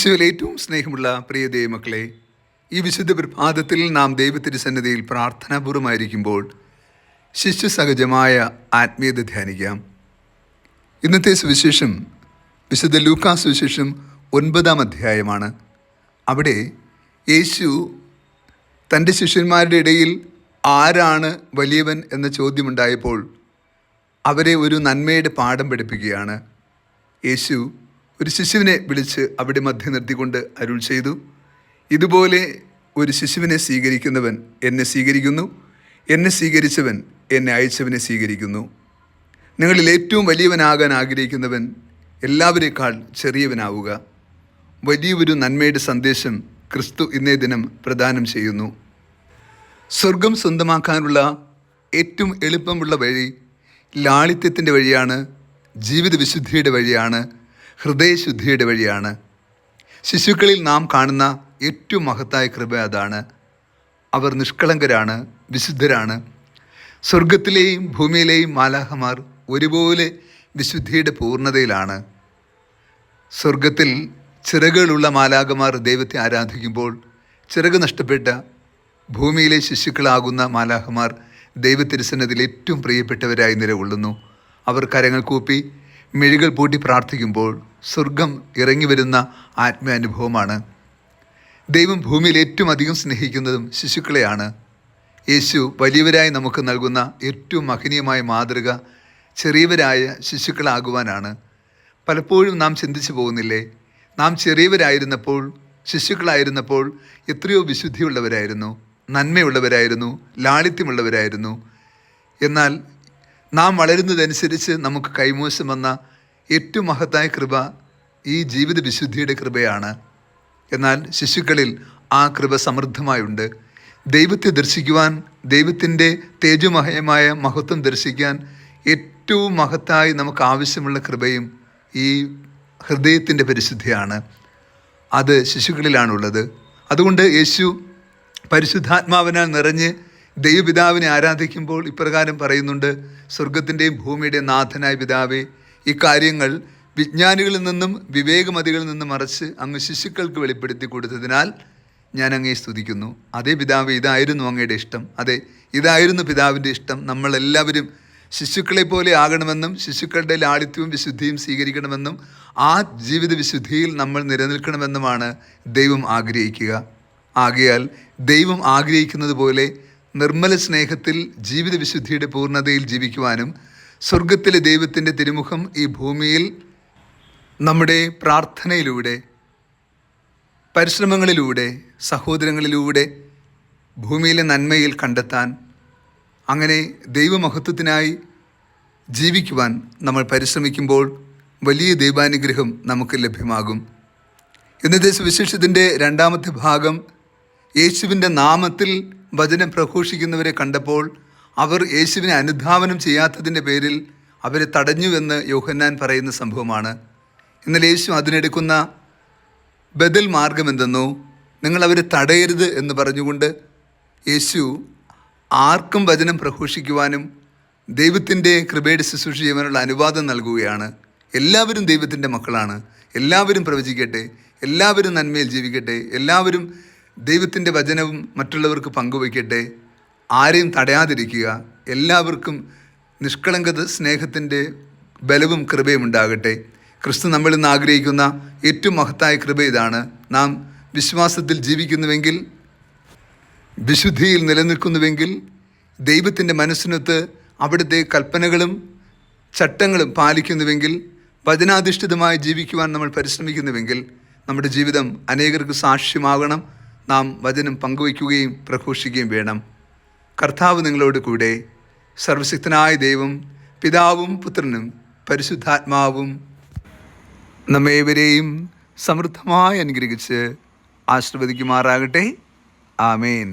ഈശോയിൽ ഏറ്റവും സ്നേഹമുള്ള പ്രിയ ദൈവമക്കളെ, ഈ വിശുദ്ധ പ്രഭാതത്തിൽ നാം ദൈവത്തിരുസന്നിധിയിൽ പ്രാർത്ഥനാപൂർവമായിരിക്കുമ്പോൾ ശിശു സഹജമായ ആത്മീയത ധ്യാനിക്കാം. ഇന്നത്തെ സുവിശേഷം വിശുദ്ധ ലൂക്കാ സുവിശേഷം 9-ാം അധ്യായമാണ്. അവിടെ യേശു തൻ്റെ ശിഷ്യന്മാരുടെ ഇടയിൽ ആരാണ് വലിയവൻ എന്ന ചോദ്യമുണ്ടായപ്പോൾ അവരെ ഒരു നന്മയുടെ പാഠം പഠിപ്പിക്കുകയാണ്. യേശു ഒരു ശിശുവിനെ വിളിച്ച് അവിടെ മധ്യ നിർത്തിക്കൊണ്ട് അരുൾ ചെയ്തു, ഇതുപോലെ ഒരു ശിശുവിനെ സ്വീകരിക്കുന്നവൻ എന്നെ സ്വീകരിക്കുന്നു, എന്നെ സ്വീകരിച്ചവൻ എന്നെ അയച്ചവനെ സ്വീകരിക്കുന്നു. നിങ്ങളിൽ ഏറ്റവും വലിയവനാകാൻ ആഗ്രഹിക്കുന്നവൻ എല്ലാവരേക്കാൾ ചെറിയവനാവുക. വലിയൊരു നന്മയുടെ സന്ദേശം ക്രിസ്തു ഇന്നേ ദിനം പ്രദാനം ചെയ്യുന്നു. സ്വർഗം സ്വന്തമാക്കാനുള്ള ഏറ്റവും എളുപ്പമുള്ള വഴി ലാളിത്യത്തിൻ്റെ വഴിയാണ്, ജീവിത വിശുദ്ധിയുടെ വഴിയാണ്, ഹൃദയശുദ്ധിയുടെ വഴിയാണ്. ശിശുക്കളിൽ നാം കാണുന്ന ഏറ്റവും മഹത്തായ കൃപ അതാണ്. അവർ നിഷ്കളങ്കരാണ്, വിശുദ്ധരാണ്. സ്വർഗത്തിലെയും ഭൂമിയിലെയും മാലാഖമാർ ഒരുപോലെ വിശുദ്ധിയുടെ പൂർണ്ണതയിലാണ്. സ്വർഗത്തിൽ ചിറകുകളുള്ള മാലാഖമാർ ദൈവത്തെ ആരാധിക്കുമ്പോൾ ചിറക് നഷ്ടപ്പെട്ട ഭൂമിയിലെ ശിശുക്കളാകുന്ന മാലാഖമാർ ദൈവത്തിരുസന്നിധിയിൽ ഏറ്റവും പ്രിയപ്പെട്ടവരായി നിലകൊള്ളുന്നു. അവർ കരങ്ങൾ കൂപ്പി മിഴികൾ പൂട്ടി പ്രാർത്ഥിക്കുമ്പോൾ സ്വർഗം ഇറങ്ങി വരുന്ന ആത്മീയാനുഭവമാണ്. ദൈവം ഭൂമിയിൽ ഏറ്റവും അധികം സ്നേഹിക്കുന്നതും ശിശുക്കളെയാണ്. യേശു വലിയവരായി നമുക്ക് നൽകുന്ന ഏറ്റവും മഹനീയമായ മാതൃക ചെറിയവരായ ശിശുക്കളാകുവാനാണ്. പലപ്പോഴും നാം ചിന്തിച്ചു പോകുന്നില്ലേ, നാം ചെറിയവരായിരുന്നപ്പോൾ, ശിശുക്കളായിരുന്നപ്പോൾ എത്രയോ വിശുദ്ധിയുള്ളവരായിരുന്നു, നന്മയുള്ളവരായിരുന്നു, ലാളിത്യമുള്ളവരായിരുന്നു. എന്നാൽ നാം വളരുന്നതനുസരിച്ച് നമുക്ക് കൈമോശം വന്ന ഏറ്റവും മഹത്തായ കൃപ ഈ ജീവിത വിശുദ്ധിയുടെ കൃപയാണ്. എന്നാൽ ശിശുക്കളിൽ ആ കൃപ സമൃദ്ധമായുണ്ട്. ദൈവത്തെ ദർശിക്കുവാൻ, ദൈവത്തിൻ്റെ തേജോമയമായ മഹത്വം ദർശിക്കാൻ ഏറ്റവും മഹത്തായി നമുക്ക് ആവശ്യമുള്ള കൃപയും ഈ ഹൃദയത്തിൻ്റെ പരിശുദ്ധിയാണ്. അത് ശിശുക്കളിലാണുള്ളത്. അതുകൊണ്ട് യേശു പരിശുദ്ധാത്മാവിനാൽ നിറഞ്ഞ് ദൈവപിതാവിനെ ആരാധിക്കുമ്പോൾ ഇപ്രകാരം പറയുന്നുണ്ട്, സ്വർഗത്തിൻ്റെയും ഭൂമിയുടെയും നാഥനായ പിതാവേ, ഈ കാര്യങ്ങൾ വിജ്ഞാനികളിൽ നിന്നും വിവേകമതികളിൽ നിന്നും മറച്ച് അങ്ങ് ശിശുക്കൾക്ക് വെളിപ്പെടുത്തി കൊടുത്തതിനാൽ ഞാൻ അങ്ങയെ സ്തുതിക്കുന്നു. അതേ പിതാവേ, ഇതായിരുന്നു അങ്ങയുടെ ഇഷ്ടം. അതെ, ഇതായിരുന്നു പിതാവിൻ്റെ ഇഷ്ടം. നമ്മളെല്ലാവരും ശിശുക്കളെ പോലെ ആകണമെന്നും ശിശുക്കളുടെ ലാളിത്യവും വിശുദ്ധിയും സ്വീകരിക്കണമെന്നും ആ ജീവിത വിശുദ്ധിയിൽ നമ്മൾ നിലനിൽക്കണമെന്നുമാണ് ദൈവം ആഗ്രഹിക്കുക. ആകയാൽ ദൈവം ആഗ്രഹിക്കുന്നത് പോലെ നിർമ്മല സ്നേഹത്തിൽ ജീവിത വിശുദ്ധിയുടെ പൂർണ്ണതയിൽ ജീവിക്കുവാനും സ്വർഗത്തിലെ ദൈവത്തിൻ്റെ തിരുമുഖം ഈ ഭൂമിയിൽ നമ്മുടെ പ്രാർത്ഥനയിലൂടെ, പരിശ്രമങ്ങളിലൂടെ, സഹോദരങ്ങളിലൂടെ ഭൂമിയിലെ നന്മയിൽ കണ്ടെത്താൻ, അങ്ങനെ ദൈവമഹത്വത്തിനായി ജീവിക്കുവാൻ നമ്മൾ പരിശ്രമിക്കുമ്പോൾ വലിയ ദൈവാനുഗ്രഹം നമുക്ക് ലഭ്യമാകും. ഇന്നത്തെ സുവിശേഷത്തിൻ്റെ 2-ാമത്തെ ഭാഗം യേശുവിൻ്റെ നാമത്തിൽ വചനം പ്രഘോഷിക്കുന്നവരെ കണ്ടപ്പോൾ അവർ യേശുവിനെ അനുധാവനം ചെയ്യാത്തതിൻ്റെ പേരിൽ അവരെ തടഞ്ഞുവെന്ന് യോഹന്നാൻ പറയുന്ന സംഭവമാണ്. എന്നാൽ യേശു അതിനെടുക്കുന്ന ബദൽ മാർഗം എന്തെന്നോ, നിങ്ങൾ അവരെ തടയരുത് എന്ന് പറഞ്ഞുകൊണ്ട് യേശു ആർക്കും വചനം പ്രഘോഷിക്കുവാനും ദൈവത്തിൻ്റെ കൃപയുടെ ശുശ്രൂഷ ചെയ്യുവാനുള്ള അനുവാദം നൽകുകയാണ്. എല്ലാവരും ദൈവത്തിൻ്റെ മക്കളാണ്, എല്ലാവരും പ്രവചിക്കട്ടെ, എല്ലാവരും നന്മയിൽ ജീവിക്കട്ടെ, എല്ലാവരും ദൈവത്തിൻ്റെ വചനവും മറ്റുള്ളവർക്ക് പങ്കുവയ്ക്കട്ടെ, ആരെയും തടയാതിരിക്കുക, എല്ലാവർക്കും നിഷ്കളങ്കത സ്നേഹത്തിൻ്റെ ബലവും കൃപയും ഉണ്ടാകട്ടെ. ക്രിസ്തു നമ്മളിൽ നിന്ന് ആഗ്രഹിക്കുന്ന ഏറ്റവും മഹത്തായ കൃപ ഇതാണ്. നാം വിശ്വാസത്തിൽ ജീവിക്കുന്നുവെങ്കിൽ, വിശുദ്ധിയിൽ നിലനിൽക്കുന്നുവെങ്കിൽ, ദൈവത്തിൻ്റെ മനസ്സിനൊത്ത് അവിടുത്തെ കൽപ്പനകളും ചട്ടങ്ങളും പാലിക്കുന്നുവെങ്കിൽ, വചനാധിഷ്ഠിതമായി ജീവിക്കുവാൻ നമ്മൾ പരിശ്രമിക്കുന്നുവെങ്കിൽ നമ്മുടെ ജീവിതം അനേകർക്ക് സാക്ഷ്യമാകണം. നാം വചനം പങ്കുവയ്ക്കുകയും പ്രഘോഷിക്കുകയും വേണം. കർത്താവ് നിങ്ങളോട് കൂടെ. സർവശക്തനായ ദൈവം പിതാവും പുത്രനും പരിശുദ്ധാത്മാവും നമ്മേവരെയും സമൃദ്ധമായി അനുഗ്രഹിച്ച് ആശീർവദിക്കുമാറാകട്ടെ. ആമേൻ.